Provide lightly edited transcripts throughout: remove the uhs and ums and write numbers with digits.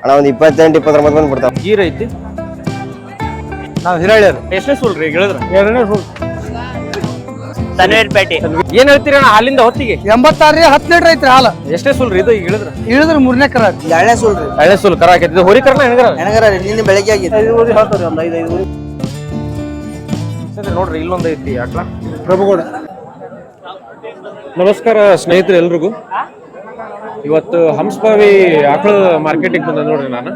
ಅಣ್ಣ ಒಂದು 28-29 ಮಂದಿ ಬಿಡ್ತಾವ. ಗೀರ್ ಐತಿ. ನಾವು ಹಿರಳ್ಳಿಯರು. ಎಷ್ಟನೇ ಸೂಲ್ರಿ ಹೇಳಿದ್ರ? 2ನೇ ಸೂಲ್. ತನ್ವೀರ್ಪೇಟೆ. ಏನ್ ಹೇಳ್ತೀರಿ ಅಣ್ಣ ಹಾಲಿಂದ ಹೊತ್ತಿಗೆ? 86 ರೀ, 10 ಲೀಟರ್ ಐತ್ರಿ ಹಾಲು. ಎಷ್ಟೇ ಸೂಲ್ರಿ ಇದು ಈಗ ಹೇಳಿದ್ರ? ಇಳಿದ್ರೆ 3ನೇ ಕರ. 2ನೇ ಸೂಲ್ ರೀ. 2ನೇ ಸೂಲ್ ಕರ ಹಾಕೈತಿ. ಇದು ಹೋರಿ ಕರ್ನ ಹೆಣಗರ? ಹೆಣಗರ ರೀ, ನಿನ್ನೆ ಬೆಳಗ್ಗೆ ಆಗಿದೆ. 5 ಹೇಳ್ತಾರೆ, ಒಂದು 5 ನೋಡ್ರಿ ಇಲ್ಲೊಂದ್ ಐತಿ ಆಕಳ. ಪ್ರಭುಗೌಡ. ನಮಸ್ಕಾರ ಸ್ನೇಹಿತರೆ ಎಲ್ರಿಗೂ. ಇವತ್ತು ಹಂಸಭಾವಿ ಆಕಳ ಮಾರ್ಕೆಟಿಗೆ ಬಂದ ನೋಡ್ರಿ ನಾನು.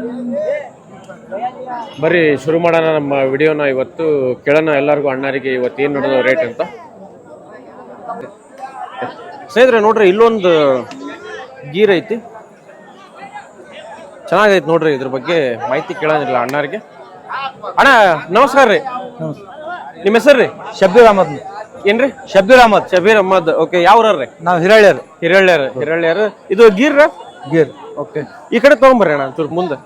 ಬರ್ರಿ ಶುರು ಮಾಡೋಣ ನಮ್ಮ ವಿಡಿಯೋನ. ಇವತ್ತು ಕೇಳೋಣ ಎಲ್ಲರಿಗೂ ಅಣ್ಣರಿಗೆ ಇವತ್ತು ಏನು ನಡೆದ ರೇಟ್ ಅಂತ. ಸ್ನೇಹಿತರೆ ನೋಡ್ರಿ ಇಲ್ಲೊಂದು ಗೀರ್ ಐತಿ, ಚೆನ್ನಾಗೈತಿ ನೋಡ್ರಿ. ಇದ್ರ ಬಗ್ಗೆ ಮಾಹಿತಿ ಕೇಳೋದಿಲ್ಲ ಅಣ್ಣರಿಗೆ. ಅಣ್ಣ ನಮಸ್ಕಾರ ರೀ, ನಿಮ್ಮ ಹೆಸರು ರೀ? ಶಬ್ಬೀರ್ ಅಹಮದ್. ಏನ್ರಿ? ಶಬ್ಬೀರ್ ಅಹಮದ್. ಶಬೀರ್ ಅಹಮದ್. ಓಕೆ, ಯಾವ್ರಿ? ನಾವು ಹಿರಳ್ಳಿಯರು. ಹಿರಳ್ಳಿಯರು. ಇದು ಗೀರ್ ಗೀರ್. ಓಕೆ, ಈ ಕಡೆ ತಗೊಂಬರ್ರಿ ಅಣ್ಣ ಚೂರು ಮುಂದೆ.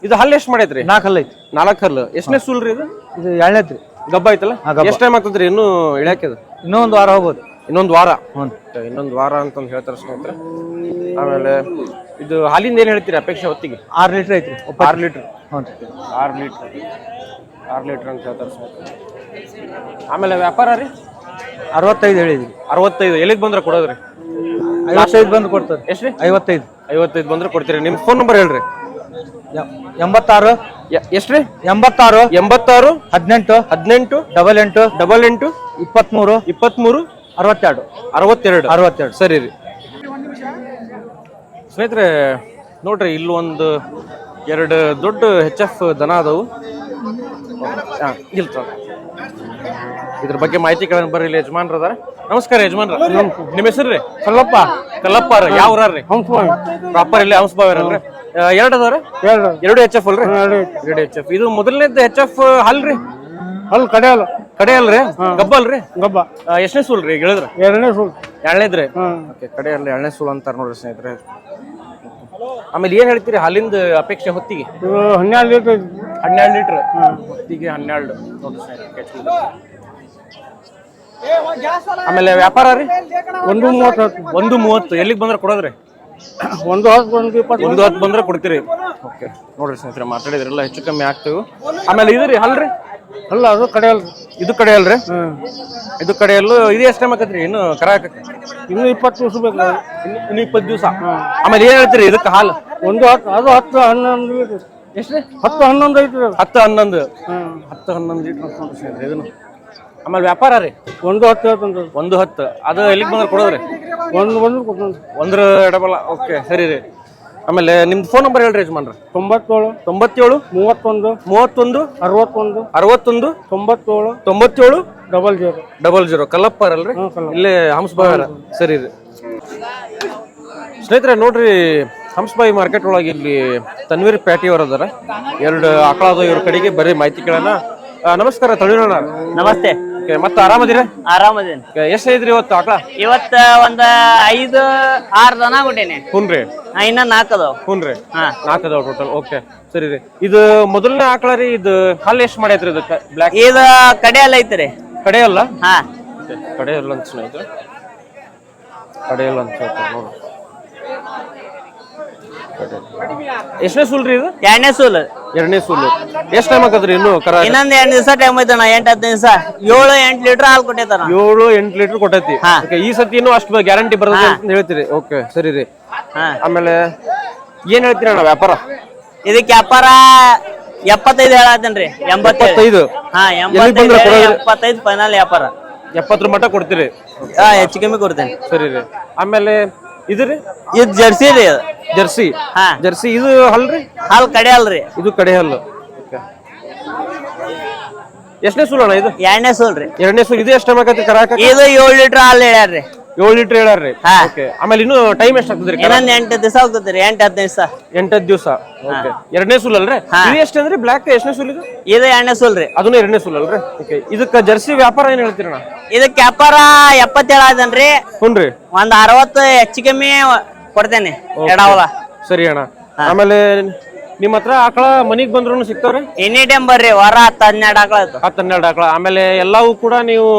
ಇದು ಹಲ್ಲು ಎಷ್ಟು ಮಾಡೈತ್ರಿ? 4 ಹಲ್ಲು ಐತಿ. 4 ಹಲ್ಲು. ಎಷ್ಟನೇ ಸೂಲ್ರಿ ಇದು? ಇದು 2ನೇತ್ರಿ. ಗಬ್ಬ ಐತಲ್ಲ? ಎಷ್ಟು ಟೈಮ್ ಆಗ್ತದ್ರಿ ಇನ್ನೂ ಇಳ್ಯಾಕೆ? ಇನ್ನೊಂದು ವಾರ ಹೋಗ್ಬೋದು. ಇನ್ನೊಂದು ವಾರ ಅಂತಂದು ಹೇಳ್ತಾರೆ ಸ್ನೇಹಿತರೆ. ಆಮೇಲೆ ಇದು ಹಾಲಿಂದ ಏನ್ ಹೇಳ್ತೀರಿ ಅಪೇಕ್ಷೆ ಹೊತ್ತಿಗೆ? 6 ಲೀಟರ್ ಐತ್ರಿ. 6 ಲೀಟರ್. 6 ಲೀಟರ್ ಅಂತ ಹೇಳ್ತಾರೆ ಸ್ನೇಹಿತರೆ. ಆಮೇಲೆ ವ್ಯಾಪಾರ ರೀ? 65 ಹೇಳಿದ್ರಿ. 65. ಎಲ್ಲಿಗೆ ಬಂದ್ರೆ ಕೊಡೋದ್ರಿ? 55 ಬಂದು ಕೊಡ್ತಾರೆ. ಎಷ್ಟ್ರಿ? 55 ಬಂದ್ರೆ ಕೊಡ್ತೀರಿ. ನಿಮ್ಮ ಫೋನ್ ನಂಬರ್ ಹೇಳ್ರಿ. 86 ಎಷ್ಟ್ರಿ? 86 86 18 18 88 88 23 23 62. ಸರಿ ರೀ ಸ್ನೇಹಿತರೆ. ನೋಡ್ರಿ ಇಲ್ಲೊಂದು 2 ದೊಡ್ಡ HF ದನ ಅದಾವು. ಇದ್ರ ಬಗ್ಗೆ ಮಾಹಿತಿ ಕೇಳೋಣ ಬರ್ರಿ. ಇಲ್ಲಿ ಯಜಮಾನ್ರ ಅದಾರ. ನಮಸ್ಕಾರ ಯಜಮಾನ್ರ, ನಿಮ್ಮ ಹೆಸರು ರೀ? ಕಲ್ಲಪ್ಪ. ಯಾವ ರೀ? ಪ್ರಾಪರ್ ಇಲ್ಲಿ ಹಂಸಭಾವಿ. 2 ಅದಾವ್ರಿ? 2 HF ಅಲ್ರಿ? 2 HF. ಇದು ಮೊದಲನೇದ್ದು HF ಹಲ್ರಿ? ಅಲ್ಲಿ ಕಡೆ ಅಲ್ರಿ? ಗಬ್ಬ ಅಲ್ರಿ? ಗಬ್ಬ. ಎಷ್ಟನೇ ಸೂಲ್ ರೀ ಹೇಳಿದ್ರ? 2ನೇ ಸೂಲ್. 2ನೇದ್ರಿ? ಕಡೆ ಅಲ್ಲಿ 2ನೇ ಸೂಲ್ ಅಂತಾರ ನೋಡ್ರಿ ಸ್ನೇಹಿತರೆ. ಆಮೇಲೆ ಏನ್ ಹೇಳ್ತೀರಿ ಹಾಲಿಂದ ಅಪೇಕ್ಷೆ ಹೊತ್ತಿಗೆ? 12 ಲೀಟರ್. 12 ಲೀಟರ್ ಹೊತ್ತಿಗೆ 12 ನೋಡ್ರಿ ಸ್ನೇಹಿತರೆ. ಆಮೇಲೆ ವ್ಯಾಪಾರ ರೀ? 1:30. ಎಲ್ಲಿಗೆ ಬಂದ್ರೆ ಕೊಡೋದ್ರಿ? 1:10 ಬಂದ್ರೆ ಕೊಡ್ತೀರಿ. ಓಕೆ ನೋಡ್ರಿ ಸ್ನೇಹಿತರೆ, ಮಾತಾಡಿದ್ರೆಲ್ಲ ಹೆಚ್ಚು ಕಮ್ಮಿ ಆಗ್ತೇವೆ. ಆಮೇಲೆ ಇದು ರೀ ಹಲ್ರಿ? ಅಲ್ಲ, ಅದು ಕಡೆ ಅಲ್ರಿ. ಇದು ಕಡೆ ಅಲ್ರಿ? ಇದು ಕಡೆಯಲ್ಲೂ ಇದು ಎಷ್ಟು ಟೈಮ್ ಆಕತ್ರಿ ಇನ್ನು ಕರ ಹಾಕಕ್ಕೆ? ಇನ್ನು 20 ದಿವಸ ಬೇಕು. ಇನ್ನು 20 ದಿವಸ. ಆಮೇಲೆ ಏನ್ ಹೇಳ್ತೀರಿ ಇದಕ್ಕೆ ಹಾಲು? 1:10. ಅದು 10-11 ಲೀಟರ್. ಎಷ್ಟ್ರಿ? 10-11 ಐತ್ರಿ. 10-11 ಲೀಟರ್ ನೋಡ್ರಿ ಸ್ನೇಹಿತರೆ ಇದನ್ನು. ಆಮೇಲೆ ವ್ಯಾಪಾರ ರೀ? 1:10 ಹೇಳ್ತಂತ. 1:10. ಅದು ಎಲ್ಲಿಗೆ ಬಂದ್ರೆ ಕೊಡೋದ್ರಿ? 1 ಡಬಲ್. ಓಕೆ ಸರಿ ರೀ. ಆಮೇಲೆ ನಿಮ್ದು ಫೋನ್ ನಂಬರ್ ಹೇಳ್ರಿ ಯಜಮಾನ್ರ? 97 97 31 61 61 61 97 97 00. ಕಲ್ಲಪ್ಪ ಅಲ್ರಿ? ಇಲ್ಲೇ ಹಂಸಭಾವಿ. ಸರಿ ರೀ ಸ್ನೇಹಿತರೆ. ನೋಡ್ರಿ ಹಂಸಭಾವಿ ಮಾರ್ಕೆಟ್ ಒಳಗೆ ಇಲ್ಲಿ ತನ್ವೀರ್ ಪೇಟೆಯವರು ಅದಾರ. 2 ಆಕಳ ಅದಾವ ಇವ್ರ ಕಡೆಗೆ. ಬರೀ ಮಾಹಿತಿ ಕೇಳೋಣ. ನಮಸ್ಕಾರ ತನ್ವೀರಣ್ಣ. ನಮಸ್ತೆ. ಮತ್ತೆ ಆರಾಮದಿರ? ಆರಾಮದೇನಿ. ಎಷ್ಟ್ ಐತ್ರಿ ಇವತ್ತು ಆಕಳ? ಇವತ್ತ ಒಂದ್ 5-6 ದನ ಕೊಟ್ಟೇನೆ. ಹುನ್ರಿ. ಇನ್ನ 4 ಅದಾವ. ಹುನ್ರಿ. 4 ಅದಾವ ಟೋಟಲ್. ಓಕೆ ಸರಿ ರೀ. ಇದು ಮೊದಲನೇ ಆಕಳ ರೀ. ಇದು ಹಲ್ಲು ಎಷ್ಟ್ ಮಾಡೈತ್ರಿ ಇದಕ್ಕೆ? ಬ್ಲಾಕ್ ಇದು ಕಡೆ ಅಲ್ಲ ಐತ್ರಿ. ಕಡೆ ಅಲ್ಲ? ಕಡೆ ಅಲ್ಲ ಅಂತ ಸ್ನೇಹಿತರೆ. ಕಡೆ ಅಲ್ಲ ಅಂತ ಹೇಳ್ತಾರೆ ನೋಡ್ರಿ. ಎಷ್ಟನೇ ಸೂಲ್ ರೀ ಇದು? 2ನೇ ಸೂಲ್. 2ನೇ ಸೂಲು. ಎಷ್ಟ್ ಟೈಮ್ ಆಗದ್ರಿ ಇನ್ನು ಕರ? ಇನ್ನೊಂದ್ 2 ದಿವಸ ಟೈಮ್ ಐತಣ್ಣ. 8-10 ದಿವಸ. 7-8 ಲೀಟರ್ ಹಾಲು ಕೊಟ್ಟೈತಣ್ಣ. 7-8 ಲೀಟರ್ ಕೊಟ್ಟೈತಿ. ಈ ಸತಿ ಇನ್ನೂ ಅಷ್ಟು ಗ್ಯಾರಂಟಿ ಬರೋದು ಅಂತ ಹೇಳ್ತೀರಿ? ಓಕೆ ಸರಿ ರೀ. ಆಮೇಲೆ ಏನ್ ಹೇಳ್ತೀರಿ ಅಣ್ಣ ವ್ಯಾಪಾರ? ಇದಕ್ಕೆ ವ್ಯಾಪಾರ 75 ಹೇಳತ್ತೇನ್ರಿ. 85. 75 ಫೈನಲ್ ವ್ಯಾಪಾರ. 70 ಮಟ್ಟ ಕೊಡ್ತೀರಿ? ಹೆಚ್ಚು ಕಮ್ಮಿ ಕೊಡ್ತೇನೆ. ಸರಿ ರೀ. ಆಮೇಲೆ ಇದು ರೀ? ಇದು ಜರ್ಸಿ ರೀ. ಜರ್ಸಿ. ಜರ್ಸಿ. ಇದು ಹಲ್ರಿ? ಹಾಲು ಕಡೆ ಅಲ್ರಿ. ಇದು ಕಡೆ ಹಲ್ಲು. ಎಷ್ಟನೇ ಸೂಲ್ ಅಣ್ಣ ಇದು? 2ನೇ ಸೂಲ್ ರೀ. 2ನೇ ಸೂಲ್. ಇದು ಎಷ್ಟು ಟೈಮ್ ಆಗತ್ತೆ ಕರ ಹಾಕಕ್ಕೆ? ಇದು 7 ಲೀಟರ್ ಹಾಲು ಹೇಳ್ಯಾರ್ರಿ. 7 ಲೀಟರ್ ಹೇಳ್ಯಾರ್ರಿ. ಓಕೆ. ಆಮೇಲೆ ಇನ್ನು ಟೈಮ್ ಎಷ್ಟು ಆಗ್ತದ್ರಿ? ಇನ್ನೊಂದು 8 ದಿವಸ ಆಗ್ತದ್ರಿ. 8-10 ದಿವಸ. 8 ದಿವಸ. ಓಕೆ. ಎರಡನೇ ಸೂಲ್ ಅಲ್ರಿ? ಇದು ಎಷ್ಟು ಅಂದ್ರೆ ಬ್ಲಾಕ್ ಎಷ್ಟನೇ ಸೂಲ್ ಇದು? ಇದು 2ನೇ ಸೂಲ್ ರೀ. ಅದನ್ನ 2ನೇ ಸೂಲ್ ಅಲ್ರಿ? ಓಕೆ. ಇದಕ್ಕೆ ಜರ್ಸಿ ವ್ಯಾಪಾರ ಏನ್ ಹೇಳ್ತೀರಣ್ಣ? ಇದಕ್ಕೆ ವ್ಯಾಪಾರ 77 ಆದನ್ರಿ. ಹುನ್ರಿ. ಒಂದ್ 60 ಹೆಚ್ಚು ಕಮ್ಮಿ ಕೊಡ್ತೇನೆ. ಎಡವಲ. ಸರಿ ಅಣ್ಣ. ಆಮೇಲೆ ನಿಮ್ಮ ಹತ್ರ ಆಕಳ ಮನಿಗ್ ಬಂದ್ರು ಸಿಗ್ತಾವ್ರಿ? ಎನಿ ಟೈಮ್ ಬರ್ರಿ. ವಾರ 10-12 ಆಕಳ ಆಯ್ತು. 10-12 ಆಕಳ. ಆಮೇಲೆ ಎಲ್ಲವೂ ಕೂಡ ನೀವು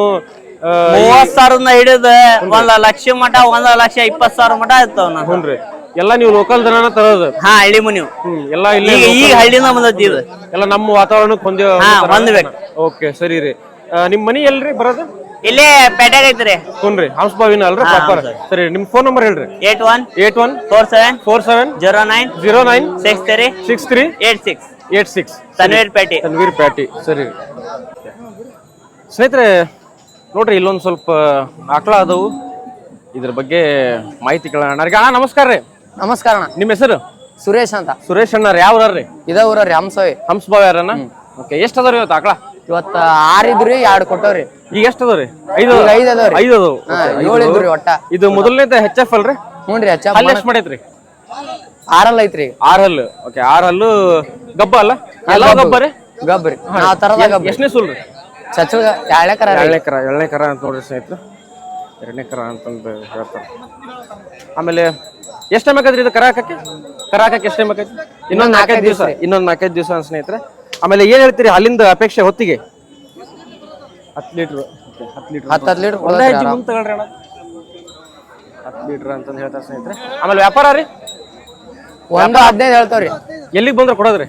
30,000 ಹಿಡಿದು 1 ಲಕ್ಷ ಮಟ 1,20,20,000 ಮಟ ಇರ್ತಾವ. ಹುನ್ರಿ. ಎಲ್ಲ ನೀವು ಲೋಕಲ್ ದನನ ತರೋದು. ಹಾ ಹಳ್ಳಿ ಮುನಿವು ಎಲ್ಲ ಇಲ್ಲೇ ಈಗ ಹಳ್ಳಿನ ಬಂದೈತಿ ಇದು. ಎಲ್ಲ ನಮ್ಮ ವಾತಾವರಣಕ್ಕೆ ಹೊಂದಿ. ಹಾ ಬಂದ್ಬೇಕು. ಓಕೆ ಸರಿ ರೀ. ನಿಮ್ ಮನಿ ಎಲ್ರಿ ಬರೋದು? ಇಲ್ಲೇ ಪೇಟೆಗೆ ಐತ್ರಿ. ಹುನ್ರಿ ಹಂಸಭಾವಿನ ಅಲ್ರಿ ಪ್ರಾಪರ್. ಸರಿ ನಿಮ್ ಫೋನ್ ನಂಬರ್ ಹೇಳ್ರಿ. 81474709636386 ತನ್ವೀರ್ ಪ್ಯಾಟಿ. ತನ್ವೀರ್ ಪ್ಯಾಟಿ. ಸರಿ ಸ್ನೇಹಿತರೆ ನೋಡ್ರಿ ಇಲ್ಲೊಂದ್ ಸ್ವಲ್ಪ ಆಕಳ ಅದಾವು, ಇದ್ರ ಬಗ್ಗೆ ಮಾಹಿತಿ ಕೇಳೋಣ. ಅಣ್ಣ ನಮಸ್ಕಾರ ರೀ. ನಮಸ್ಕಾರ ಅಣ್ಣ. ನಿಮ್ಮ ಹೆಸರು? ಸುರೇಶ್ ಅಂತ. ಸುರೇಶ್ ಅಣ್ಣ ಯಾವ ಊರ್ರಿ? ಇದ ಊರ್ರಿ ಹಂಸಭಾವಿ. ಹಂಸಭಾವಿ ಯಾರಣ್ಣ? ಓಕೆ ಎಷ್ಟು ಅದಾವ್ರಿ ಇವತ್ತು ಆಕಳ? ಇವತ್ತ 6 ಇದ್ರಿ 2 ಕೊಟ್ಟವ್ರಿ. ಈಗ ಎಷ್ಟು ಅದಾವ್ರಿ? 5 ಅದಾವ್ರಿ. 5 ಅದಾವು. 7 ಇದ್ರಿ ಒಟ್ಟ. ಇದು ಮೊದಲನೇದ HF ಅಲ್ರಿ? ಹ್ಞೂನ್ರಿ ಹೆಚ್ಚ. ಅಲ್ಲಿ ಎಷ್ಟು ಮಾಡೈತ್ರಿ? 6 ಐತ್ರಿ. 6 ಹಲ್ಲು. ಓಕೆ 6 ಹಲ್ಲು ಗಬ್ಬ ಅಲ್ಲ? ಎಲ್ಲ ಗಬ್ಬರಿ? ಗಬ್ರಿ ನಾವ್ ತರದ ಗಬ್ರಿ. ಎಷ್ಟನೇ ಸುಲ್ರಿ? ಚಚ್ಚಳ 2ನೇ ಕರ. 2ನೇ ಕರ ಅಂತ ನೋಡ್ರಿ ಸ್ನೇಹಿತರು. 2ನೇ ಕರ ಅಂತಂದು ಹೇಳ್ತಾರೆ. ಆಮೇಲೆ ಎಷ್ಟು ಟೈಮ್ ಆಕೈತ್ರಿ ಇದು ಕರ ಹಾಕಕ್ಕೆ? ಕರ ಹಾಕಕ್ಕೆ ಎಷ್ಟು ಟೈಮ್ ಆಕೈತಿ? ಇನ್ನೊಂದು 4-5 ದಿವಸ. ಇನ್ನೊಂದು 4-5 ದಿವಸ ಅಂತ ಸ್ನೇಹಿತರೆ. ಆಮೇಲೆ ಏನ್ ಹೇಳ್ತೀರಿ ಹಾಲಿಂದ ಅಪೇಕ್ಷೆ ಹೊತ್ತಿಗೆ? 10 ಲೀಟರ್. 10 ಲೀಟರ್ ಒಂದೇ ಹೆಜ್ಜೆ ಮುಂದೆ ತಗೊಳ್ರಿ ಅಣ್ಣ. 10 ಲೀಟರ್ ಅಂತಂದು ಹೇಳ್ತಾರೆ ಸ್ನೇಹಿತರೆ. ಆಮೇಲೆ ವ್ಯಾಪಾರ ರೀ? 1.15 ಹೇಳ್ತಾವ್ರಿ. ಎಲ್ಲಿಗೆ ಬಂದ್ರೆ ಕೊಡೋದ್ರಿ?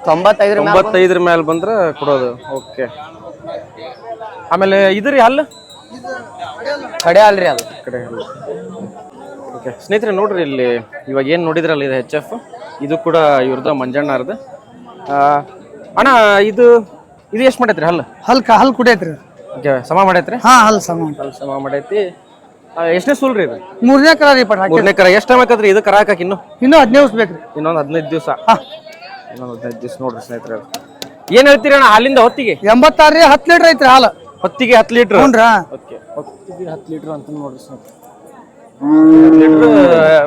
95 ಮೇಲೆ ಬಂದ್ರೆ ಕೊಡೋದು. ಓಕೆ. ಆಮೇಲೆ ಇದ್ರಿ ಹಲ್ಲು? ಕಡೆ ಅಲ್ರಿ ಅದು. ಕಡೆ ಹಲ್ಲು. ಓಕೆ ಸ್ನೇಹಿತರೆ ನೋಡ್ರಿ ಇಲ್ಲಿ ಇವಾಗ ಏನು ನೋಡಿದ್ರಲ್ಲ ಇದು HF, ಇದು ಕೂಡ ಇವ್ರದ್ದು ಮಂಜಣ್ಣರ್ದು. ಅಣ್ಣ ಇದು ಎಷ್ಟು ಮಾಡೈತ್ರಿ ಹಲ್ಲು? ಹಲ್ ಕುಡಿಯತ್ರಿ. ಓಕೆ ಸಮ ಮಾಡೈತ್ರಿ? ಹಾ ಹಲ್ ಸಮ ಮಾಡೈತಿ. ಎಷ್ಟನೇ ಸೂಲ್ರಿ ಇದು? 3ನೇ ಕರ ರೀ. 3ನೇ ಕರ. ಎಷ್ಟು ಟೈಮ್ ಆಕತ್ರಿ ಇದು ಕರ ಹಾಕಕ್ಕೆ? ಇನ್ನೂ 15 ದಿವಸ ಬೇಕ್ರಿ. ಇನ್ನೊಂದು 15 ದಿವಸ. ಇನ್ನೊಂದು 15 ದಿವಸ ನೋಡ್ರಿ ಸ್ನೇಹಿತರೆ. ಏನ್ ಹೇಳ್ತೀರಿ ಅಣ್ಣ ಹಾಲಿಂದ ಹೊತ್ತಿಗೆ? 86 ರೀ. 10 ಲೀಟರ್ ಐತ್ರಿ ಹಾಲು. ಹೊತ್ತಿಗೆ 10 ಲೀಟರ್. ಹ್ಞೂನ್ರಾ. ಓಕೆ ಹೊತ್ತಿಗೆ 10 ಲೀಟರ್ ಅಂತ ನೋಡ್ರಿ ಸ್ನೇಹಿತರೆ. ಲೀಟರ್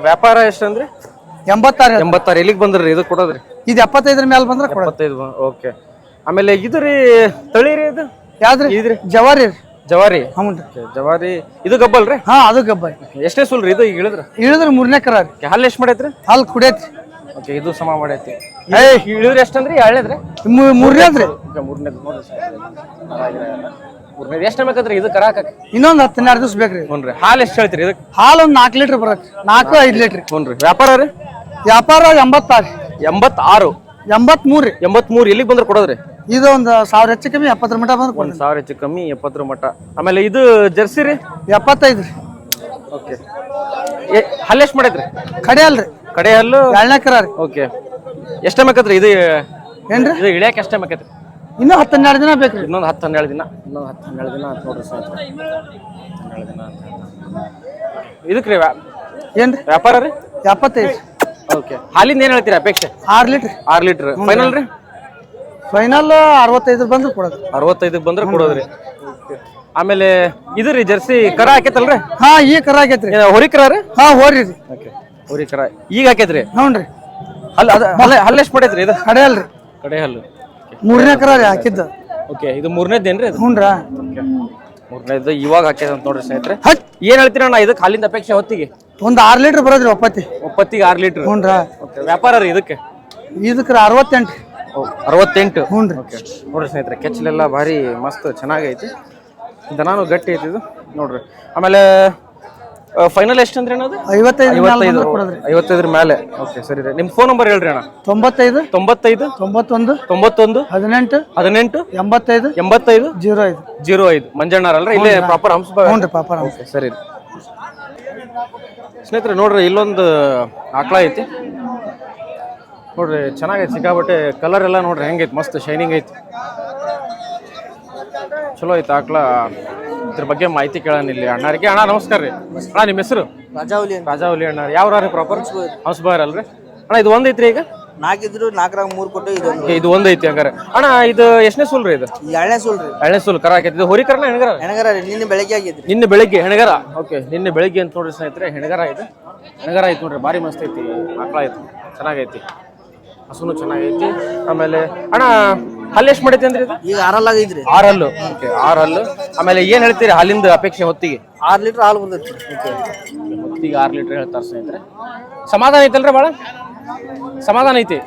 ವ್ಯಾಪಾರ ಎಷ್ಟಂದ್ರೆ? 86. ಎಲ್ಲಿಗೆ ಬಂದ್ರಿ ಇದು ಕೊಡೋದ್ರಿ? ಇದು 75 ಮೇಲೆ ಬಂದ್ರೆ 75. ಓಕೆ. ಆಮೇಲೆ ಇದು ರೀ ತಳಿ ರೀ ಇದು ಯಾವ್ದ್ರಿ? ಇದ್ರಿ ಜವಾರಿ. ಜವಾರಿ. ಹೌನ್ರಿ. ಜವಾರಿ. ಇದು ಗಬ್ಬಲ್ರಿ? ಹಾ ಅದು ಗಬ್ಬ. ಎಷ್ಟೇ ಸುಲ್ರಿ ಇದು? ಈಗ ಇಳಿದ್ರೆ 3ನೇ ಕರ ರೀ. ಹಾಲು ಎಷ್ಟು ಮಾಡೈತ್ರಿ? ಹಾಲು ಕುಡಿಯತ್ರಿ. ಓಕೆ ಇದು ಸಮ ಮಾಡೈತಿ. ಇಳಿದ್ರೆ ಎಷ್ಟಂದ್ರಿ? 2ನೇದ್ರಿ? 3ನೇದ್ರಿ. ಮೂರನೇದು ನೋಡ್ರಿ. ಮೂರನೇದು ಎಷ್ಟು ಬೇಕಂದ್ರಿ ಇದು ಕರ ಹಾಕಕ್ಕೆ? ಇನ್ನೊಂದು 10-12 ದಿವಸ ಬೇಕ್ರಿ. ಹ್ಞೂ. ಹಾಲು ಎಷ್ಟು ಹೇಳ್ತೀರಿ ಇದಕ್ಕೆ? ಹಾಲು ಒಂದು 4 ಲೀಟರ್ ಬರತ್ರಿ. 4-5 ಲೀಟರ್. ಹ್ಞೂ. ವ್ಯಾಪಾರ ರೀ? ವ್ಯಾಪಾರ 86. 86. 83 ರೀ. 83. ಎಲ್ಲಿಗೆ ಬಂದ್ರೆ ಕೊಡೋದ್ರಿ? ಇದು ಒಂದು 1000 ಹೆಚ್ಚು ಕಮ್ಮಿ 70 ಮಟ ಬಂದ್ರೆ 1000 ಹೆಚ್ಚು ಕಮ್ಮಿ 70 ಮಟ. ಆಮೇಲೆ ಇದು ಜರ್ಸಿ ರೀ? 75 ರೀ. ಓಕೆ. ಹಲ್ಲು ಎಷ್ಟು ಮಾಡೈತ್ರಿ? ಕಡೆ ಅಲ್ರಿ. ಕಡೆ ಹಲ್ಲು 2ನೇ ಕರ ರೀ. ಓಕೆ. ಎಷ್ಟು ಟೈಮ್ ಆಕತ್ರಿ ಇದು? ಏನ್ರಿ? ಇದು ಇಳಿಯಕ್ಕೆ ಎಷ್ಟು ಟೈಮ್ ಆಕೈತ್ರಿ? ಇನ್ನೂ 10-12 ದಿನ ಬೇಕ್ರಿ. ಇನ್ನೊಂದು 10-12 ದಿನ. ಇನ್ನೊಂದು 10-12 ದಿನ ಅಂತ ನೋಡ್ರಿ ಸ್ನೇಹಿತರೆ. 12 ದಿನ ಅಂತ. ಇದಕ್ಕೆ ರೀ ಏನ್ರಿ? ವ್ಯಾಪಾರ ರೀ? 75. ಓಕೆ. ಹಾಲಿಂದ ಏನು ಹೇಳ್ತೀರಿ ಅಪೇಕ್ಷೆ? 6 ಲೀಟರ್. 6 ಲೀಟರ್. ಫೈನಲ್ ರೀ? ಫೈನಲ್ 65 ಬಂದ್ರೆ ಕೊಡೋದು. 65 ಬಂದ್ರೆ ಕೊಡೋದ್ರಿ. ಆಮೇಲೆ ಇದು ರೀ ಜರ್ಸಿ ಕರ ಹಾಕೈತಲ್ರಿ? ಹಾ ಈ ಕರ ಆಗೈತ್ರಿ. ಹೊರಿ ಕರ ರೀ? ಹಾ ಹೋರಿ ರೀ. ಓಕೆ ಹೊರಿ ಕರ ಈಗ ಹಾಕೈತ್ರಿ? ಹ್ಞೂನ್ರಿ. ಹಲ್ಲು ಎಷ್ಟು ಮಾಡೈತ್ರಿ ಇದು? ಕಡೆ ಅಲ್ರಿ. ಕಡೆ ಹಲ್ಲು. 3ನೇ ಕರ ರೀ ಹಾಕಿದ್ದು. ಓಕೆ ಇದು 3ನೇದೇನ್ರಿ ಅದು? ಹ್ಞೂನ್ರಾ. ಓಕೆ 3ನೇದು ಇವಾಗ ಹಾಕ್ಯದ ಅಂತ ನೋಡ್ರಿ ಸ್ನೇಹಿತರೆ. ಏನ್ ಹೇಳ್ತೀರ ಅಣ್ಣ ಇದಕ್ಕೆ ಹಾಲಿಂದ ಅಪೇಕ್ಷೆ ಹೊತ್ತಿಗೆ? ಒಂದು 6 ಲೀಟರ್ ಬರೋದ್ರಿ ಒಪ್ಪತ್ತಿಗೆ 6 ಲೀಟರ್. ಹ್ಞೂನ್ರಾ. ಓಕೆ ವ್ಯಾಪಾರ ರೀ ಇದಕ್ಕೆ? ಇದಕ್ಕೆ 68. 68. ಹ್ಞೂನ್ರಿ. ಓಕೆ ನೋಡ್ರಿ ಸ್ನೇಹಿತರೆ ಕೆಚ್ಚಲೆಲ್ಲ ಭಾರಿ ಮಸ್ತ್ ಚೆನ್ನಾಗೈತಿ. ದನಾನು ಗಟ್ಟಿ ಐತಿ ಇದು ನೋಡ್ರಿ. ಆಮೇಲೆ ಫೈನಲ್ ಎಷ್ಟು ಅಂದ್ರೆ ಅನ್ನೋದು? 55 ಮೇಲೆ. ಓಕೆ ಸರಿ ರೀ. ನಿಮ್ಮ ಫೋನ್ ನಂಬರ್ ಹೇಳ್ರಿ ಅಣ್ಣ. 95 91 18 85 05 ಮಂಜಣ್ಣರಲ್ರಿ? ಇಲ್ಲೇ ಪ್ರಾಪರ್ ಹಂಸಭಾವಿ? ಹ್ಞೂ ರೀ ಪ್ರಾಪರ್. ಓಕೆ ಸರಿ ರೀ. ಸ್ನೇಹಿತರೆ ನೋಡ್ರಿ ಇಲ್ಲೊಂದು ಆಕಳ ಐತಿ ನೋಡ್ರಿ ಚೆನ್ನಾಗೈತಿ ಸಿಕ್ಕಾಬಟ್ಟೆ. ಕಲರ್ ಎಲ್ಲ ನೋಡ್ರಿ ಹೆಂಗೈತಿ ಮಸ್ತ್ ಶೈನಿಂಗ್ ಐತಿ. ಚಲೋ ಐತಿ ಆಕಳ. ಇದ್ರ ಬಗ್ಗೆ ಮಾಹಿತಿ ಕೇಳೋಣ ಇಲ್ಲಿ ಅಣ್ಣಾರಿಗೆ. ಅಣ್ಣ ನಮಸ್ಕಾರ ರೀ. ಅಣ್ಣ ನಿಮ್ಮ ಹೆಸರು? ರಾಜಾವಲಿ ಅಣ್ಣ. ಯಾವ ಪ್ರಾಪರ್? ಹಂಸಭಾವಿ ಅಲ್ರಿ ಅಣ್ಣ? ಇದು ಒಂದ್ ಐತ್ರಿ ಈಗ? 4 ಇದ್ರು 4ರಾಗ 3 ಕೊಟ್ಟು ಇದು ಒಂದ್ ಐತಿ ಹಂಗಾರೆ. ಅಣ್ಣ ಇದು ಎಷ್ಟನೇ ಸೂಲ್ ರೀ ಇದು? 2ನೇ ಸೂಲ್ ರೀ. 2ನೇ ಸೂಲ್ ಕರ ಹಾಕೈತಿ. ಇದು ಹೊರಿ ಕರನ ಹೆಣಗರ? ಹೆಣಗರ ರೀ. ನಿನ್ನೆ ಬೆಳಗ್ಗೆ ಆಗಿದ್ರಿ. ನಿನ್ನೆ ಬೆಳಿಗ್ಗೆ ಹೆಣಗರ. ಓಕೆ ನಿನ್ನೆ ಬೆಳಿಗ್ಗೆ ಅಂತ ನೋಡ್ರಿ ಸ್ನೇಹಿತರೆ ಹೆಣಗರ ಇದು. ಹೆಣಗರ ಐತಿ ನೋಡ್ರಿ ಭಾರಿ ಮಸ್ತ್ ಐತಿ ಆಕಳ ಐತಿ ಚೆನ್ನಾಗೈತಿ. ಹಸುನು ಚೆನ್ನಾಗೈತಿ. ಆಮೇಲೆ ಅಣ್ಣ ಹಲ್ಲು ಎಷ್ಟು ಮಾಡೈತಿ ಅಂದ್ರೆ ಇದು? ಈಗ 6 ಹಲ್ಲು ಐತ್ರಿ. 6 ಹಲ್ಲು. ಓಕೆ 6 ಹಲ್ಲು. ಆಮೇಲೆ ಏನ್ ಹೇಳ್ತೀರಿ ಹಾಲಿಂದ ಅಪೇಕ್ಷೆ ಹೊತ್ತಿಗೆ? 6 ಲೀಟರ್ ಹಾಲು ಬರ್ತೈತಿ. ಓಕೆ ಹೊತ್ತಿಗೆ 6 ಲೀಟರ್ ಹೇಳ್ತಾರೆ ಸ್ನೇಹಿತರೆ. ಸಮಾಧಾನ ಐತಲ್ರಿ ಭಾಳ? ಸಮಾಧಾನ ಐತಿ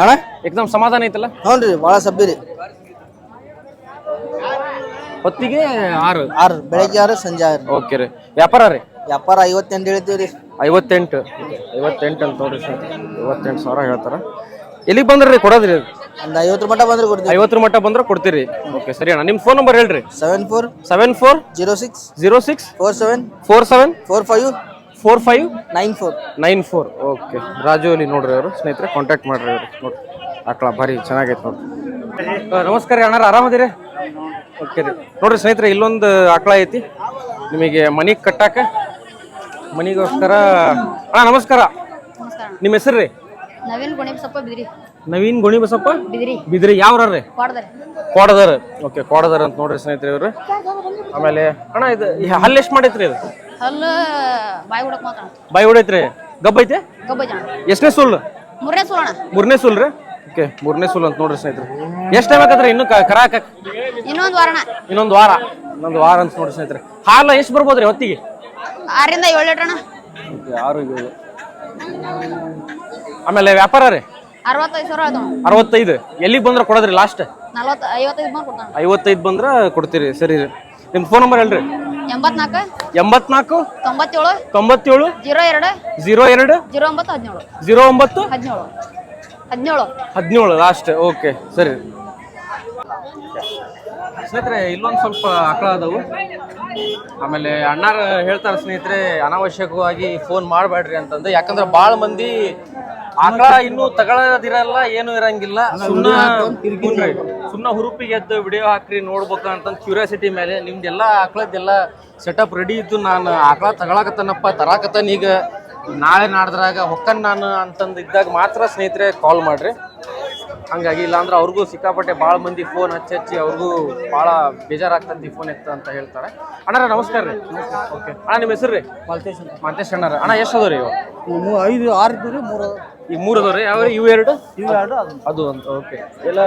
ಅಣ್ಣ? ಏಕದಮ್ ಸಮಾಧಾನ ಐತಲ್ಲ? ಹ್ಞೂ ರೀ ಭಾಳ ಸಬ್ಬಿ ರೀ. ಹೊತ್ತಿಗೆ 6 ಬೆಳಗ್ಗೆ 6 ಸಂಜೆ 6. ಓಕೆ ರೀ. ವ್ಯಾಪಾರ ರೀ? ವ್ಯಾಪಾರ 58 ಹೇಳ್ತೀವಿ ರೀ. 58 58 ಅಂತ ನೋಡ್ರಿ ಸರ್, 58,000 ಹೇಳ್ತಾರ. ಎಲ್ಲಿಗೆ ಬಂದ್ರಿ ಕೊಡೋದ್ರಿ? ಒಂದು 50 ಮಟ್ಟ ಬಂದ್ರೆ ಕೊಡ್ತೀವಿ. 50 ಮಟ್ಟ ಬಂದ್ರೆ ಕೊಡ್ತೀರಿ. ಓಕೆ ಸರಿ ಅಣ್ಣ, ನಿಮ್ಮ ಫೋನ್ ನಂಬರ್ ಹೇಳ್ರಿ. 74 74 06 06 47 47 45 45 94. 94. ಓಕೆ, ರಾಜು ಅಲ್ಲಿ ನೋಡ್ರಿ ಅವರು ಸ್ನೇಹಿತರೆ, ಕಾಂಟ್ಯಾಕ್ಟ್ ಮಾಡ್ರಿ ಅವ್ರು. ನೋಡ್ರಿ ಆಕಳ ಭಾರಿ ಚೆನ್ನಾಗೈತೆ ನೋಡ್ರಿ. ನಮಸ್ಕಾರ ರೀ ಅಣ್ಣಾರ, ಆರಾಮದಿರಿ? ಓಕೆ ರೀ, ನೋಡ್ರಿ ಸ್ನೇಹಿತರೆ, ಇಲ್ಲೊಂದು ಆಕಳ ಐತಿ ನಿಮಗೆ ಮನಿಗೆ ಕಟ್ಟಾಕ, ಮನಿಗೋಸ್ಕರ. ಅಣ್ಣ ನಮಸ್ಕಾರ, ನಿಮ್ಮ ಹೆಸರು ರೀ? ನವೀನ್ ಗೋಣಿಬಸಪ್ಪ ಬಿದ್ರಿ. ನವೀನ್ ಗೋಣಿಬಸಪ್ಪ ಬಿದ್ರಿ. ಬಿದ್ರಿ. ಯಾವ್ರಿ? ಕೊಡದರಿ. ಕೋಡದರ್. ಓಕೆ, ಕೋಡದರ್ ಅಂತ ನೋಡ್ರಿ ಸ್ನೇಹಿತರೆ ಇವ್ರು. ಆಮೇಲೆ ಅಣ್ಣ ಇದು ಹಲ್ಲು ಎಷ್ಟು ಮಾಡೈತ್ರಿ? ಇದು ಹಲ್ಲು ಬಾಯಿ ಹುಡಕ್ ಮಾತಾಡ. ಬಾಯಿ ಹೊಡೈತ್ರಿ? ಗಬ್ಬ ಐತೆ? ಗಬ್ಬ ಜನ. ಎಷ್ಟನೇ ಸುಳ್ಳು? ಮೂರನೇ ಸುಳ್ಳಣ. ಮೂರನೇ ಸುಲ್ ರೀ. ಓಕೆ, ಮೂರನೇ ಸುಲ್ ಅಂತ ನೋಡ್ರಿ ಸ್ನೇಹಿತರೆ. ಎಷ್ಟು ಟೈಮ್ ಆಗತ್ರಿ ಇನ್ನು ಕರ ಹಾಕಕ್? ಇನ್ನೊಂದು ವಾರಣ. ಇನ್ನೊಂದು ವಾರ ಅಂತ ನೋಡ್ರಿ ಸ್ನೇಹಿತರೆ. ಹಾಲು ಎಷ್ಟು ಬರ್ಬೋದ್ರಿ ಹೊತ್ತಿಗೆ? 6 ರಿಂದ 7 ಲೀಟರ್ ಅಣ್ಣ. 6 7. ಆಮೇಲೆ ವ್ಯಾಪಾರ ರೀ? 65,000 ಆಯ್ತು. 65. ಎಲ್ಲಿಗೆ ಬಂದ್ರೆ ಕೊಡೋದ್ರಿ ಲಾಸ್ಟ್? 40 55 ಬಂದು ಕೊಡ್ತಾನ. 55 ಬಂದ್ರೆ ಕೊಡ್ತೀರಿ. ಸರಿ ರೀ, ನಿಮ್ಮ ಫೋನ್ ನಂಬರ್ ಹೇಳ್ರಿ. 84 94 97 97 02 02 09 17 09 17 17 ಲಾಸ್ಟ್. ಓಕೆ ಸರಿ ಸ್ನೇಹಿತರೆ, ಇಲ್ಲೊಂದು ಸ್ವಲ್ಪ ಆಕಳ ಅದಾವು. ಆಮೇಲೆ ಅಣ್ಣಾರ ಹೇಳ್ತಾರೆ ಸ್ನೇಹಿತರೆ, ಅನಾವಶ್ಯಕವಾಗಿ ಫೋನ್ ಮಾಡಬೇಡ್ರಿ ಅಂತಂದು. ಯಾಕಂದ್ರೆ ಭಾಳ ಮಂದಿ ಆಕಳ ಇನ್ನೂ ತಗೊಳ್ಳೋದಿರಲ್ಲ, ಏನು ಇರಂಗಿಲ್ಲ, ಸುಮ್ಮನೆ ಹುರುಪಿಗೆ ಎದ್ದು ವಿಡಿಯೋ ಹಾಕ್ರಿ ನೋಡ್ಬೇಕು ಅಂತಂದು ಕ್ಯೂರಿಯಾಸಿಟಿ ಮೇಲೆ. ನಿಮ್ದೆಲ್ಲ ಆಕಳದ್ದೆಲ್ಲ ಸೆಟಪ್ ರೆಡಿ ಇದ್ದು, ನಾನು ಆಕಳ ತಗೊಳಕತ್ತನಪ್ಪ, ತರಾಕತ್ತಾನ, ಈಗ ನಾಳೆ ನಾಡ್ದ್ರಾಗ ಹೊಕ್ಕನ್ ನಾನು ಅಂತಂದು ಇದ್ದಾಗ ಮಾತ್ರ ಸ್ನೇಹಿತರೆ ಕಾಲ್ ಮಾಡ್ರಿ. ಹಂಗಾಗಿ ಇಲ್ಲಾಂದ್ರೆ ಅವ್ರಿಗೂ ಸಿಕ್ಕಾಪಟ್ಟೆ ಭಾಳ ಮಂದಿ ಫೋನ್ ಹಚ್ಚಿ ಅವ್ರಿಗೂ ಭಾಳ ಬೇಜಾರಾಗ್ತಂತ ಫೋನ್ ಎತ್ತ ಅಂತ ಹೇಳ್ತಾರೆ. ಅಣ್ಣಾರ ನಮಸ್ಕಾರ ರೀ. ಓಕೆ ಅಣ್ಣ, ನಿಮ್ಮ ಹೆಸರು ರೀ? ಮಾಂತೇಶ್ ಅಣ್ಣಾರ. ಅಣ್ಣ ಎಷ್ಟು ಅದಾವ ರೀ ಇವು? 5 6 ಇದ್ದು ರೀ. 3 ಈಗ 3 ಅದಾವ ರೀ. ಯಾವ ಇವು 2 ಅದು ಅಂತ. ಓಕೆ, ಎಲ್ಲ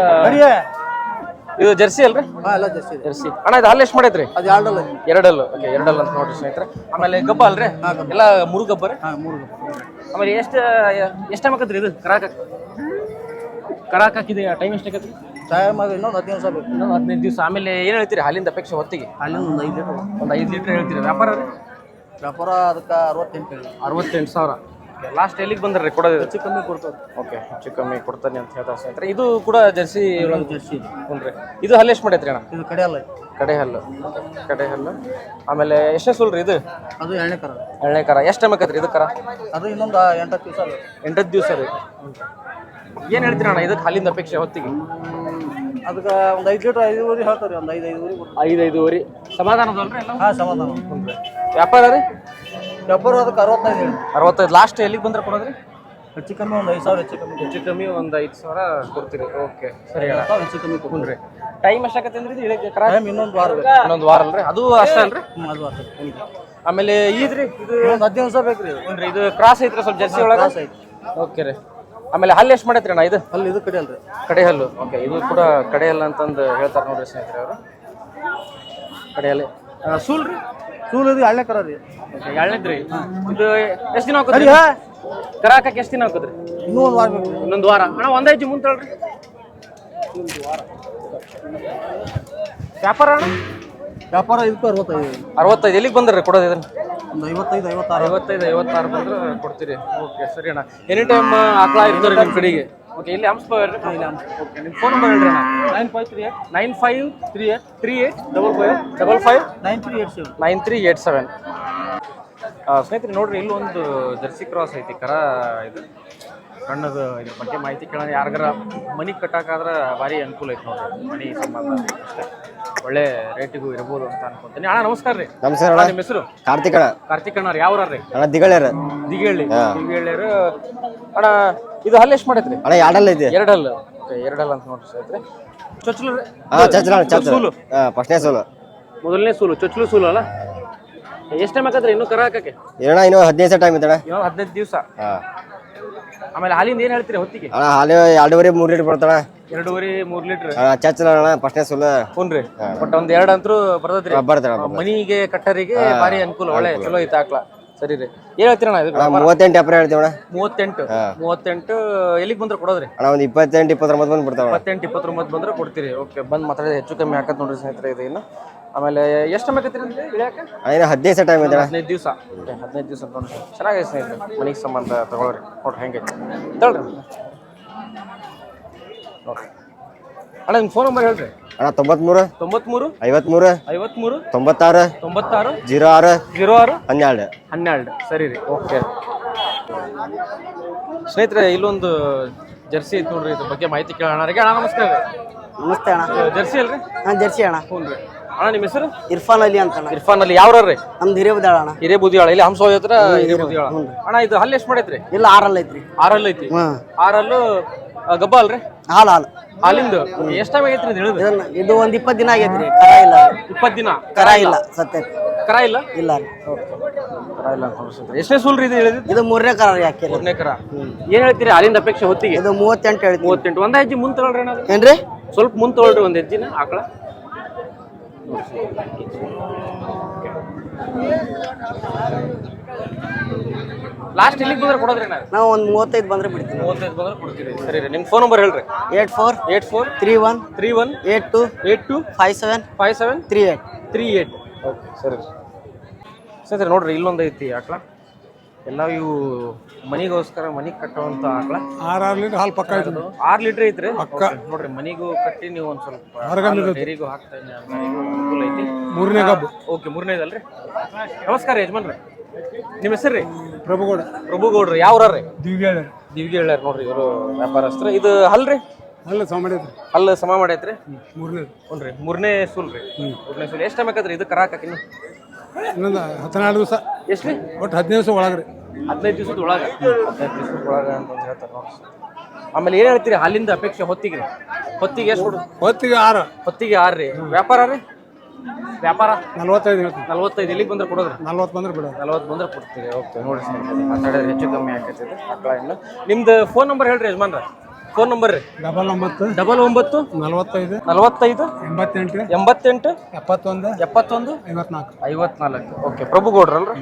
ಇದು ಜರ್ಸಿ ಅಲ್ರಿ? ಎಲ್ಲ ಜಾಸ್ತಿ ಇದೆ. ಜರ್ಸಿ. ಅಣ್ಣ ಇದು ಹಾಲು ಎಷ್ಟು ಮಾಡೈತ್ರಿ? ಅದು 2 ಅಲ್ಲ. 2 ಅಲ್ಲ. ಓಕೆ, 2 ಅಲ್ಲ ಅಂತ ನೋಡ್ರಿ ಸ್ನೇಹಿತರೆ. ಆಮೇಲೆ ಗಬ್ಬ ಅಲ್ರಿ? ಎಲ್ಲ 3 ಗಬ್ಬ ರೀ. 3 ಗಬ್ಬ. ಆಮೇಲೆ ಎಷ್ಟು ಟೈಮ್ ಆಕತ್ರಿ ಇದು ಕರಾಕ್ ಹಾಕಿದೆ? ಟೈಮ್ ಎಷ್ಟು ಆಕತ್ರಿ? ಟೈಮ್ ಆಗಿ ಇನ್ನೊಂದು 15 ದಿವಸ ಬೇಕು. ಇನ್ನೊಂದು 15 ದಿವಸ. ಆಮೇಲೆ ಏನು ಹೇಳ್ತೀರಿ ಹಾಲಿಂದ ಅಪೇಕ್ಷೆ ಹೊತ್ತಿಗೆ? ಅಲ್ಲಿಂದ ಒಂದು 5 ಲೀಟರ್. ಒಂದು 5 ಲೀಟರ್ ಹೇಳ್ತೀರಿ. ವ್ಯಾಪಾರ ರೀ? ವ್ಯಾಪಾರ ಅದಕ್ಕೆ 68. 68,000. ಲಾಸ್ಟ್ ಎಲ್ಲಿಗೆ ಬಂದ್ರಿ ಕೊಡೋದು? ಹೆಚ್ಚು ಕಮ್ಮಿ ಕೊಡ್ತಾರೆ. ಓಕೆ, ಹೆಚ್ಚು ಕಮ್ಮಿ ಕೊಡ್ತಾನೆ ಅಂತ ಹೇಳ್ತಾರೆ ಸ್ನೇಹಿತರೆ. ಇದು ಕೂಡ ಜರ್ಸಿ ಜರ್ಸಿ. ಹ್ಞೂ ರೀ. ಇದು ಹಲ್ಲು ಎಷ್ಟು ಮಾಡೈತ್ರಿ ಅಣ್ಣ? ಇದು ಕಡೆ ಅಲ್ಲ. ಕಡೆ ಹಲ್ಲು. ಆಮೇಲೆ ಎಷ್ಟೇ ಸುಲ್ರಿ ಇದು? ಅದು 2ನೇ ಕರ. 2ನೇ ಕರ. ಎಷ್ಟು ಟೈಮ್ ಆಕತ್ರಿ ಇದು ಕರ? ಅದು ಇನ್ನೊಂದು 8 ದಿವಸ. 8 ದಿವಸ ರೀ. ಏನು ಹೇಳ್ತೀರಿ ಅಣ್ಣ ಇದಕ್ಕೆ ಹಾಲಿಂದ ಅಪೇಕ್ಷೆ ಹೊತ್ತಿಗೆ? ಅದಕ್ಕೆ ಒಂದು 5 ಲೀಟರ್ 5.5 ಹೇಳ್ತಾರೆ. ಒಂದು 5-5.5 ಸಮಾಧಾನದಲ್ರಿ ಎಲ್ಲ? ಹಾಂ, ಸಮಾಧಾನ. ವ್ಯಾಪಾರ ರೀ? ವ್ಯಾಪಾರ ಅದಕ್ಕೆ 65 ಹೇಳಿ. 65. ಲಾಸ್ಟ್ ಎಲ್ಲಿಗೆ ಬಂದ್ರೆ ಕೊಡೋದ್ರಿ? ಹೆಚ್ಚು ಕಮ್ಮಿ ಒಂದು 5,000 ಹೆಚ್ಚು ಕಮ್ಮಿ ಒಂದು 5,000 ಕೊಡ್ತೀರಿ. ಓಕೆ ಸರಿ ಅಣ್ಣ. ಹೆಚ್ಚು ಕಮ್ಮಿ ಕೊಡ್ರಿ. ಟೈಮ್ ಎಷ್ಟಾಗತ್ತೆ ಅಂದ್ರೆ ಟೈಮ್ ಇನ್ನೊಂದು ವಾರ. ಇನ್ನೊಂದು ವಾರ ಅಲ್ರಿ? ಅದು ಅಷ್ಟೇ ಅಲ್ರಿ? ಅದು ವಾರ. ಆಮೇಲೆ ಈದ್ರಿ ಇದು ಒಂದು 15 ದಿವಸ ಬೇಕು ರೀ. ಹ್ಞೂ ರೀ. ಇದು ಕ್ರಾಸ್ ಐತ್ರಿ ಸ್ವಲ್ಪ ಜರ್ಸಿ ಒಳಗೆ? ಕ್ರಾಸ್ ಐತಿ. ಓಕೆ ರೀ. ಆಮೇಲೆ ಹಲ್ಲು ಎಷ್ಟು ಮಾಡೈತ್ರಿ ಅಣ್ಣ ಇದು? ಅಲ್ಲಿ ಇದು ಕಡೆ ಅಲ್ರಿ? ಕಡೆ ಹಲ್ಲು. ಓಕೆ, ಇದು ಕೂಡ ಕಡೆ ಹಲ್ಲು ಅಂತಂದು ಹೇಳ್ತಾರೆ ನೋಡ್ರಿ ಸ್ನೇಹಿತರೆ ಅವರು. ಕಡೆ ಹಲ್ಲು. ಸೂಲ್ ರೀ? ಸೂಲ್ ಇದು 2ನೇ ಕರ ರೀ. ಓಕೆ, 2ನೇದ್ರಿ. ಇದು ಎಷ್ಟು ದಿನ ಹಾಕೋದ್ರಿ ಕರ ಹಾಕಕ್ಕೆ? ಎಷ್ಟು ದಿನ ಹಾಕೋದ್ರಿ? ಇನ್ನೂ ಒಂದು ವಾರ ಬೇಕು. ಇನ್ನೊಂದು ವಾರ. ಅಣ್ಣ ಒಂದು ಐತಿ ಮುಂತಳ್ರಿ. ವ್ಯಾಪಾರ ಅಣ್ಣ? ವ್ಯಾಪಾರ ಇದಕ್ಕೂ 65. 65. ಎಲ್ಲಿಗೆ ಬಂದ್ರಿ ಕೊಡೋದು ಇದನ್ನ? ಒಂದು 55 56. 55 56 ಬಂದ್ರೆ ಕೊಡ್ತೀರಿ. ಓಕೆ ಸರಿ ಅಣ್ಣ. ಎನಿ ಟೈಮ್ ಆಕಳ ಇರ್ತಾರೆ ನಿಮ್ಮ ಕಡೆಗೆ? ಓಕೆ, ಇಲ್ಲಿ ಹಂಸ್ಬಾವ್ ರೀ? ಓಕೆ, ನಿಮ್ಮ ಫೋನ್ ನಂಬರ್ ಹೇಳ್ರಿ ಅಣ್ಣ. 9538 38 55 9387. 9387. ಸ್ನೇಹಿತರೆ ನೋಡ್ರಿ, ಇಲ್ಲೊಂದು ಜರ್ಸಿ ಕ್ರಾಸ್ ಐತಿ ಕರ. ಇದು ಸಣ್ಣದು. ಇದ್ರ ಬಗ್ಗೆ ಮಾಹಿತಿ ಕೇಳೋಣ. ಯಾರಿಗಾರ ಮನಿಗೆ ಕಟ್ಟಾಕಾದ್ರೆ ಭಾರಿ ಅನುಕೂಲ ಐತಿ ನೋಡ್ರಿ. ಮನಿ ಸಂಬಂಧ ಅಷ್ಟೇ ಒಳ್ಳೆ ರೇಟಿಗೂ ಇರ್ಬೋದು ಅಂತ ಅನ್ಕೊಂತೀನಿ. ಅಣ್ಣ ನಮಸ್ಕಾರ ರೀ. ನಮಸ್ಕಾರ ಅಣ್ಣ. ನಿಮ್ಮ ಹೆಸರು? ಕಾರ್ತಿಕಣ್ಣ. ಕಾರ್ತಿಕಣ್ಣವ್ರು ಯಾವ್ರ ರೀ? ಅಣ್ಣ ದಿಗಳೇರ. ದಿಗೇಳಿ. ಅಣ್ಣ ಇದು ಹಲ್ಲು ಎಷ್ಟು ಮಾಡೈತ್ರಿ? ಅಣ್ಣ 2 ಹಲ್ಲು ಐತಿ. 2 ಹಲ್ಲು. ಓಕೆ, 2 ಹಲ್ಲು ಅಂತ ನೋಡ್ರಿ ಸ್ನೇಹಿತರೆ. ಚೊಚ್ಚಲು ರೀ? ಸೂಲು. ಫಸ್ಟ್ನೇ ಸೂಲು. ಮೊದಲನೇ ಸೂಲು. ಚೊಚ್ಚಲು ಸೂಲು ಅಲ್ಲ? ಎಷ್ಟು ಟೈಮ್ ಆಕತ್ರಿ ಇನ್ನೂ ಕರ ಹಾಕಕ್ಕೆ? ಏನಣ್ಣ ಇನ್ನೂ 15 ದಿವಸ ಟೈಮ್ ಐತಣ್ಣ. ಇನ್ನೊಂದು 15 ದಿವಸ. ಹಾಂ. ಆಮೇಲೆ ಹಾಲಿಂದ ಏನು ಹೇಳ್ತೀರಿ ಹೊತ್ತಿಗೆ? ಅಣ್ಣ ಹಾಲು 2.5-3 ಲೀಟರ್ ಬರ್ತಣ್ಣ. 2.5-3 ಲೀಟರ್. ಚಚ್ಚಲ ಅಣ್ಣ ಫಸ್ಟ್ನೇ ಸೂಲು. ಹ್ಞೂ ರೀ. ಬಟ್ ಒಂದು 2 ಅಂತರೂ ಬರ್ತದ್ರಿ. ಬರ್ತಣ್ಣ. ಮನಿಗೆ ಕಟ್ಟರಿಗೆ ಭಾರಿ ಅನುಕೂಲ. ಒಳ್ಳೆ ಚಲೋ ಐತೆ ಆಕ್ಳ. ಸರಿ ರೀ. ಏನು ಹೇಳ್ತೀರಣ್ಣ ಇದು? 38 ವ್ಯಾಪಾರ ಹೇಳ್ತೀವಣ್ಣ. 38. ಎಲ್ಲಿಗೆ ಬಂದ್ರೆ ಕೊಡೋದ್ರಿ? ಅಣ್ಣ ಒಂದು 28 29 ಬಂದು ಬಿಡ್ತಾವ. 28 29 ಬಂದ್ರೆ ಕೊಡ್ತೀರಿ. ಓಕೆ, ಬಂದು ಮಾತಾಡಿದ್ರೆ ಹೆಚ್ಚು ಕಮ್ಮಿ ಹಾಕತ್ ನೋಡ್ರಿ ಸ್ನೇಹಿತರೆ. ಇದು ಇನ್ನು ಆಮೇಲೆ ಎಷ್ಟು ಬೇಕತ್ರಿ ಅಂದ್ರೆ ಇಳ್ಯಾಕ ಇನ್ನು 15 ದಿವಸ ಟೈಮ್ ಐತಣ್ಣ. 15 ದಿವಸ 15 ದಿವಸ ನೋಡ್ರಿ ಚೆನ್ನಾಗೈತೆ ಸ್ನೇಹಿತರೆ ಮನೆಗೆ ಸಂಬಂಧ ತಗೊಳ್ರಿ ನೋಡ್ರಿ ಹೆಂಗೈತೆ ತಗೊಳ್ರಿ ನೋಡ್ರಿ ಅಣ್ಣ ನಿಮ್ಮ ಫೋನ್ ನಂಬರ್ ಹೇಳ್ರಿ ಅಣ್ಣ 93 93 53 53 96 96 06 06 12 12 ಸರಿ ರೀ ಓಕೆ ಸ್ನೇಹಿತರೆ ಇಲ್ಲೊಂದು ಜರ್ಸಿ ಐತಿ ನೋಡ್ರಿ ಇದ್ರ ಬಗ್ಗೆ ಮಾಹಿತಿ ಕೇಳೋಣ ರೀ ಅಣ್ಣ ನಮಸ್ಕಾರ ರೀ ನಮಸ್ತೆ ಅಣ್ಣ. ಜರ್ಸಿ ಅಲ್ರಿ ಜರ್ಸಿ ಅಣ್ಣ. ಹ್ಞೂ ರೀ ಅಣ್ಣ ನಿಮ್ಮ ಹೆಸರು ಇರ್ಫಾನ್ ಅಲಿ ಅಂತ ಅಣ್ಣ. ಇರ್ಫಾನ್ ಅಲ್ಲಿ ಯಾವ ರೀ ನಮ್ದು ಹಿರೇಬುದಾಳ ಅಣ್ಣ. ಹಿರೇಬುದಿಯಾಳ ಇಲ್ಲಿ ಹಂಸ ಹತ್ರ ಹಿರೇಬುದಿಯಾಳ ಅಣ್ಣ ಇದು ಹಲ್ಲು ಎಷ್ಟು ಮಾಡೈತ್ರಿ ಇಲ್ಲ 6 ಐತ್ರಿ. 6 ಐತಿ 6 ಗಬ್ಬ ಅಲ್ರಿ ಹಾಲು ಹಾಲಿಂದು ಎಷ್ಟು ಟೈಮ್ ಆಗೈತ್ರಿ ಇದು ಹೇಳಿದ್ರು ಇದು ಒಂದ್ 20 ದಿನ ಆಗೈತ್ರಿ. ಕರ ಇಲ್ಲ 20 ದಿನ ಕರ ಇಲ್ಲ ಸತ್ಯೈತಿ. ಕರ ಇಲ್ಲ ಇಲ್ಲ ರೀ. ಕರ ಇಲ್ಲ ಅಂತ ಅನ್ಸುತ್ತೆ ಎಷ್ಟನೇ ಸೂಲ್ ರೀ ಇದು ಹೇಳಿದ್ರು ಇದು 3ನೇ ಕರ ರೀ ಹಾಕಿರಿ. 3ನೇ ಕರ ಏನ್ ಹೇಳ್ತೀರಿ ಹಾಲಿಂದ ಅಪೇಕ್ಷೆ ಹೊತ್ತಿಗೆ ಇದು 38 ಹೇಳ್ತೀವಿ. 38 ಒಂದ್ ಹೆಜ್ಜೆ ಮುಂದ್ ತಗೊಳ್ರಿ ಏನಾದ್ರು ಏನ್ರಿ ಸ್ವಲ್ಪ ಮುಂದ್ ತಗೊಳ್ರಿ ಒಂದ್ ಹೆಜ್ಜಿನ ಆಕಳ ಲಾಸ್ಟ್ ಇಲ್ಲಿಗೆ ಬಂದ್ರೆ ಕೊಡೋದ್ರಿ ನಾವು ಒಂದ್ 35 ಬಂದ್ರೆ ಬಿಡ್ತೀವಿ. 35 ಬಂದ್ರೆ ಕೊಡ್ತೀರಿ ಸರಿ ರೀ ನಿಮ್ಮ ಫೋನ್ ನಂಬರ್ ಹೇಳ್ರಿ 84 31 31 82 82 57 57 38. 38 ಓಕೆ ಸರಿ ಸರಿ ನೋಡ್ರಿ ಇಲ್ಲೊಂದು ಐತಿ ಆಕಳ ಎಲ್ಲ ಇವು ಮನಿಗೋಸ್ಕರ ಮನಿಗೆ ಕಟ್ಟುವಂತ ಆಕಳ 6 ಲೀಟರ್ ಹಾಲು ಪಕ್ಕ ಆಯ್ತು. 6 ಲೀಟರ್ ಐತ್ರಿ ನೋಡ್ರಿ ಮನಿಗೂ ಕಟ್ಟಿ ನೀವು ಒಂದ್ ಸ್ವಲ್ಪ ಡೈರಿಗೂ ಹಾಕ್ತಾ ಅನುಕೂಲ ಐತಿ. 3ನೇ ಗಬ್ಬು. ಓಕೆ 3ನೇದಲ್ರಿ ನಮಸ್ಕಾರ ಯಜಮಾನ್ರಿ ನಿಮ್ಮ ಹೆಸರು ರೀ ಪ್ರಭುಗೌಡ ಪ್ರಭುಗೌಡ್ರಿ ಯಾವ ರೀ ದಿವ್ಯಾಳ ದಿವ್ಗೆ ಹೇಳ್ಯಾರ ನೋಡ್ರಿ ಇವರು ವ್ಯಾಪಾರಸ್ಥರು ಇದು ಹಲ್ರಿ ಅಲ್ಲ ಮಾಡಿದ್ರಿ ಹಲ್ಲು ಸಮ ಮಾಡೈತ್ರಿ 3ನೇದು. ಹ್ಞೂ 3ನೇ ಸೂಲ್ ರೀ 3ನೇ ಸೂಲ್ ಎಷ್ಟು ಟೈಮ್ ಆಕತ್ರಿ ಇದು ಕರಾಕಿ ಇನ್ನೊಂದು 14 ದಿವಸ ಎಷ್ಟು ರೀ ಒಟ್ಟು 15 ದಿವಸ ಒಳಗ್ರಿ 15 ದಿವಸದ ಒಳಗೆ 15 ದಿವಸದ ಒಳಗೆ ಅಂತ ಹೇಳ್ತಾರೆ ನೋಡಿ ಆಮೇಲೆ ಏನು ಹೇಳ್ತೀರಿ ಹಾಲಿಂದ ಅಪೇಕ್ಷೆ ಹೊತ್ತಿಗೆ ಎಷ್ಟು ಕೊಡು ಹೊತ್ತಿಗೆ 6 ಹೊತ್ತಿಗೆ 6 ರೀ ವ್ಯಾಪಾರ ರೀ ವ್ಯಾಪಾರ 45 ಹೇಳ್ತೀನಿ. 45 ಎಲ್ಲಿಗೆ ಬಂದ್ರೆ ಕೊಡೋದ್ರಿ 40 ಬಂದ್ರೆ ಬಿಡೋದು. 40 ಬಂದ್ರೆ ಕೊಡ್ತೀರಿ ಓಕೆ ನೋಡಿ ಮಾತಾಡಿದ್ರೆ ಹೆಚ್ಚು ಕಮ್ಮಿ ಆಕೈತಿ ಆಕಳ ಇನ್ನು ನಿಮ್ದು ಫೋನ್ ನಂಬರ್ ಹೇಳ್ರಿ ಯಜಮಾನ್ರ ಫೋನ್ ನಂಬರ್ ರೀ 99 99 45 45 88 88 71 71 54 54 ಓಕೆ ಪ್ರಭುಗೌಡ್ರಲ್ರಿ